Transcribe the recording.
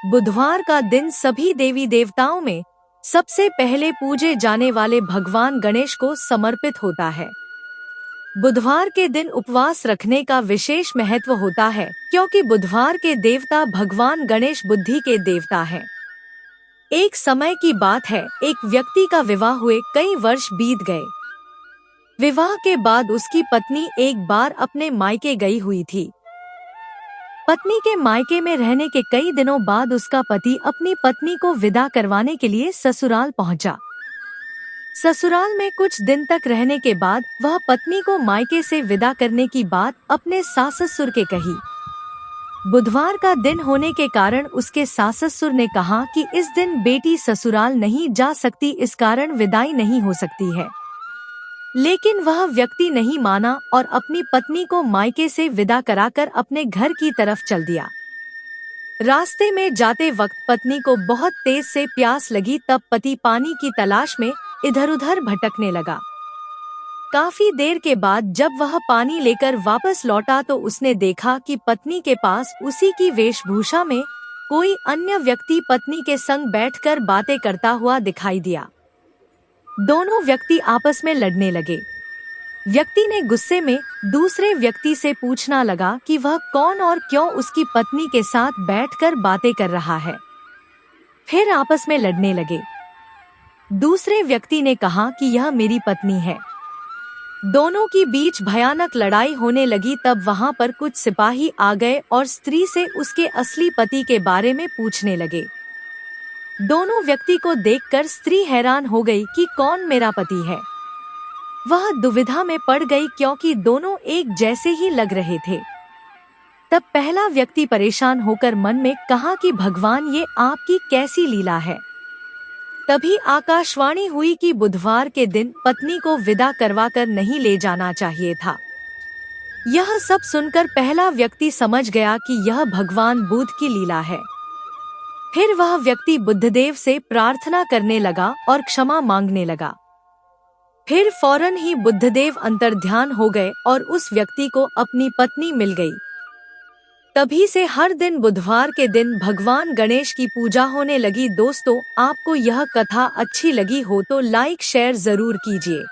बुधवार का दिन सभी देवी देवताओं में सबसे पहले पूजे जाने वाले भगवान गणेश को समर्पित होता है। बुधवार के दिन उपवास रखने का विशेष महत्व होता है, क्योंकि बुधवार के देवता भगवान गणेश बुद्धि के देवता हैं। एक समय की बात है, एक व्यक्ति का विवाह हुए कई वर्ष बीत गए। विवाह के बाद उसकी पत्नी एक बार अपने मायके गई हुई थी। पत्नी के मायके में रहने के कई दिनों बाद उसका पति अपनी पत्नी को विदा करवाने के लिए ससुराल पहुंचा। ससुराल में कुछ दिन तक रहने के बाद वह पत्नी को मायके से विदा करने की बात अपने सास ससुर के कही। बुधवार का दिन होने के कारण उसके सास ससुर ने कहा कि इस दिन बेटी ससुराल नहीं जा सकती, इस कारण विदाई नहीं हो सकती है। लेकिन वह व्यक्ति नहीं माना और अपनी पत्नी को मायके से विदा कराकर अपने घर की तरफ चल दिया। रास्ते में जाते वक्त पत्नी को बहुत तेज से प्यास लगी, तब पति पानी की तलाश में इधर उधर भटकने लगा। काफी देर के बाद जब वह पानी लेकर वापस लौटा तो उसने देखा कि पत्नी के पास उसी की वेशभूषा में कोई अन्य व्यक्ति पत्नी के संग बैठकर बातें करता हुआ दिखाई दिया। दोनों व्यक्ति आपस में लड़ने लगे। व्यक्ति ने गुस्से में दूसरे व्यक्ति से पूछना लगा कि वह कौन और क्यों उसकी पत्नी के साथ बैठकर बातें कर रहा है। फिर आपस में लड़ने लगे। दूसरे व्यक्ति ने कहा कि यह मेरी पत्नी है। दोनों की बीच भयानक लड़ाई होने लगी। तब वहां पर कुछ सिपाही आ गए और स्त्री से उसके असली पति के बारे में पूछने लगे। दोनों व्यक्ति को देखकर स्त्री हैरान हो गई कि कौन मेरा पति है। वह दुविधा में पड़ गई, क्योंकि दोनों एक जैसे ही लग रहे थे। तब पहला व्यक्ति परेशान होकर मन में कहा कि भगवान, ये आपकी कैसी लीला है। तभी आकाशवाणी हुई कि बुधवार के दिन पत्नी को विदा करवाकर नहीं ले जाना चाहिए था। यह सब सुनकर पहला व्यक्ति समझ गया कि यह भगवान बुद्ध की लीला है। फिर वह व्यक्ति बुद्धदेव से प्रार्थना करने लगा और क्षमा मांगने लगा। फिर फौरन ही बुद्धदेव अंतर्ध्यान हो गए और उस व्यक्ति को अपनी पत्नी मिल गई। तभी से हर दिन बुधवार के दिन भगवान गणेश की पूजा होने लगी। दोस्तों, आपको यह कथा अच्छी लगी हो तो लाइक शेयर जरूर कीजिए।